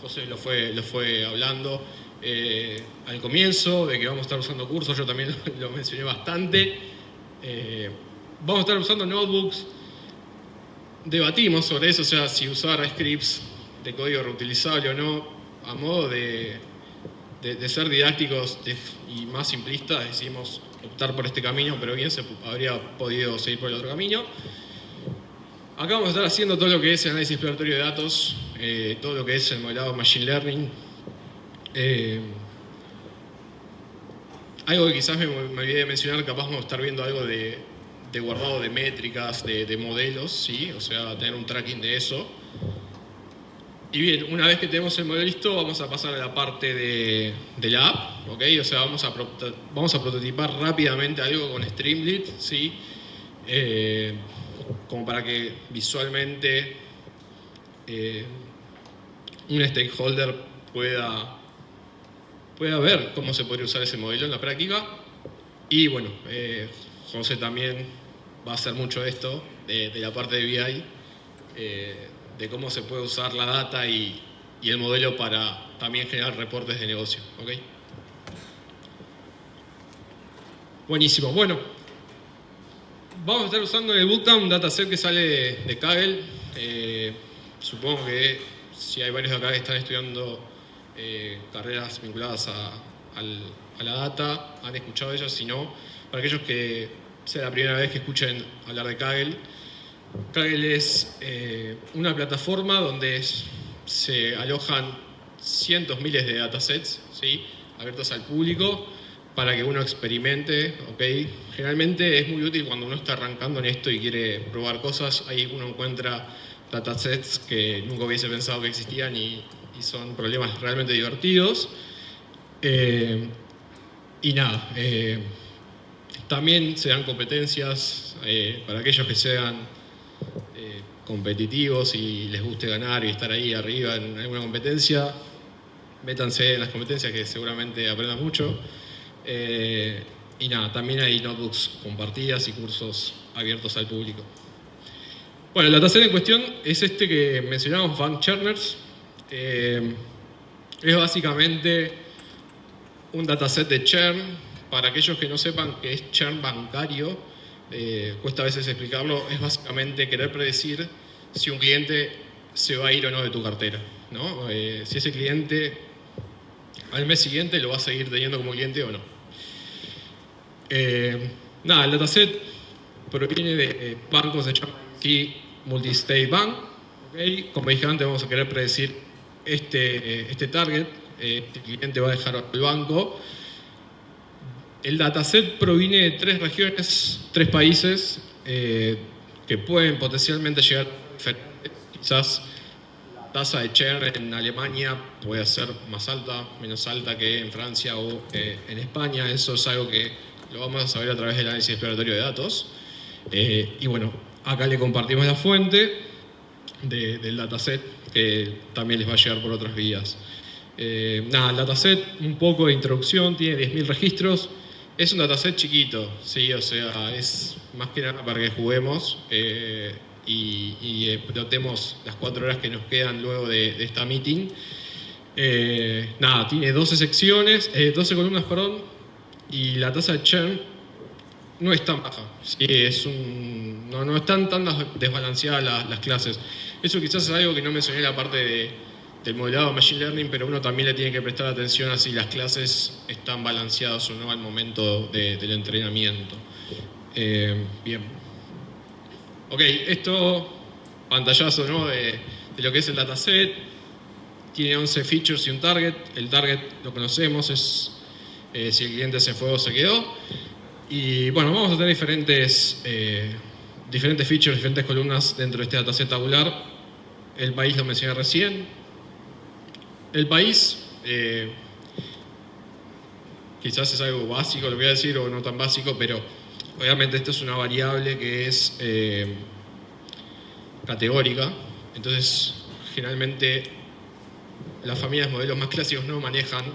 José lo fue hablando al comienzo, de que vamos a estar usando cursos, yo también lo mencioné bastante. Vamos a estar usando notebooks. Debatimos sobre eso, o sea, si usar scripts de código reutilizable o no, a modo de ser didácticos y más simplistas, decidimos optar por este camino, pero bien se habría podido seguir por el otro camino. Acá vamos a estar haciendo todo lo que es el análisis exploratorio de datos, todo lo que es el modelado Machine Learning. Algo que quizás me olvidé de mencionar, capaz vamos a estar viendo algo de guardado de métricas, de modelos, ¿sí? O sea, tener un tracking de eso. Y bien, una vez que tenemos el modelo listo, vamos a pasar a la parte de la app, ¿ok? O sea, vamos a prototipar rápidamente algo con Streamlit, ¿sí? Como para que visualmente un stakeholder pueda ver cómo se podría usar ese modelo en la práctica. Y bueno, José también va a hacer mucho esto de la parte de BI, de cómo se puede usar la data y el modelo para también generar reportes de negocio, ¿ok? Buenísimo. Bueno, vamos a estar usando en el bootcamp un dataset que sale de Kaggle. Supongo que si hay varios de acá que están estudiando carreras vinculadas a la data, han escuchado de ellas. Si no, para aquellos que sea la primera vez que escuchen hablar de Kaggle, Kaggle es una plataforma donde se alojan cientos, miles de datasets, ¿sí? Abiertos al público para que uno experimente, ¿ok? Generalmente es muy útil cuando uno está arrancando en esto y quiere probar cosas. Ahí uno encuentra datasets que nunca hubiese pensado que existían y son problemas realmente divertidos. Y nada, también se dan competencias para aquellos que sean competitivos y les guste ganar y estar ahí arriba en alguna competencia. Métanse en las competencias que seguramente aprendan mucho. Y nada, también hay notebooks compartidas y cursos abiertos al público. Bueno, el dataset en cuestión es este que mencionamos, Bank Churners. Es básicamente un dataset de churn. Para aquellos que no sepan qué es churn bancario, cuesta a veces explicarlo, es básicamente querer predecir si un cliente se va a ir o no de tu cartera, ¿no? Si ese cliente al mes siguiente lo va a seguir teniendo como cliente o no. Nada, el dataset proviene de bancos, se llama aquí Multistate Bank. ¿Okay? Como dije antes, vamos a querer predecir este target, este cliente va a dejar el banco. El dataset proviene de 3 regiones, 3 países que pueden potencialmente llegar a diferentes. Quizás la tasa de churn en Alemania puede ser más alta, menos alta que en Francia o en España. Eso es algo que lo vamos a saber a través del análisis exploratorio de datos. Y bueno, acá le compartimos la fuente del dataset, que también les va a llegar por otras vías. El dataset, un poco de introducción, tiene 10.000 registros. Es un dataset chiquito, ¿sí? O sea, es más que nada para que juguemos y explotemos las 4 horas que nos quedan luego de esta meeting. Tiene 12 secciones, 12 columnas, perdón, y la tasa de churn no es tan baja. Sí, no están tan desbalanceadas las clases. Eso quizás es algo que no mencioné en la parte del modelado de Machine Learning, pero uno también le tiene que prestar atención a si las clases están balanceadas o no al momento del entrenamiento. Bien. Ok, esto, pantallazo, ¿no? de lo que es el dataset. Tiene 11 features y un target. El target lo conocemos, es si el cliente se fue o se quedó. Y bueno, vamos a tener diferentes features, diferentes columnas dentro de este dataset tabular. El país lo mencioné recién. El país, quizás es algo básico, lo voy a decir, o no tan básico, pero obviamente esto es una variable que es categórica. Entonces, generalmente las familias de modelos más clásicos no manejan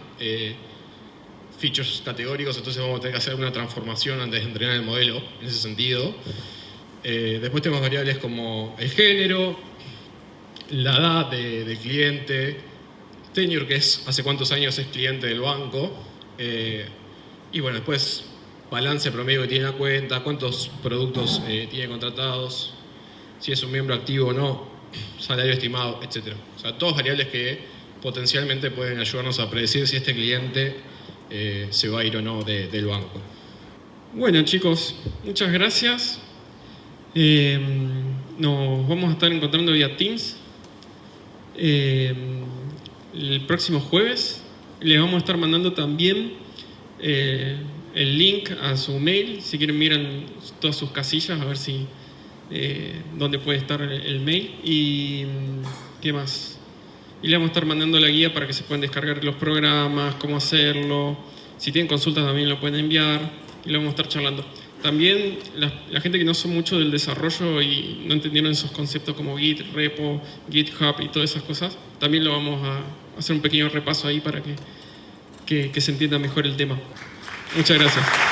features categóricos, entonces vamos a tener que hacer una transformación antes de entrenar el modelo, en ese sentido. Después tenemos variables como el género, la edad del cliente, tenure, que es hace cuántos años es cliente del banco, y bueno, después balance promedio que tiene la cuenta, cuántos productos tiene contratados, si es un miembro activo o no, salario estimado, etc. O sea, todas variables que potencialmente pueden ayudarnos a predecir si este cliente se va a ir o no del banco. Bueno, chicos, muchas gracias. Nos vamos a estar encontrando vía Teams el próximo jueves. Les vamos a estar mandando también el link a su mail. Si quieren, miran todas sus casillas a ver si dónde puede estar el mail. Y ¿qué más? Y le vamos a estar mandando la guía para que se puedan descargar los programas, cómo hacerlo. Si tienen consultas también lo pueden enviar y lo vamos a estar charlando. También la gente que no son mucho del desarrollo y no entendieron esos conceptos como Git, Repo, GitHub y todas esas cosas, también lo vamos a hacer un pequeño repaso ahí para que se entienda mejor el tema. Muchas gracias.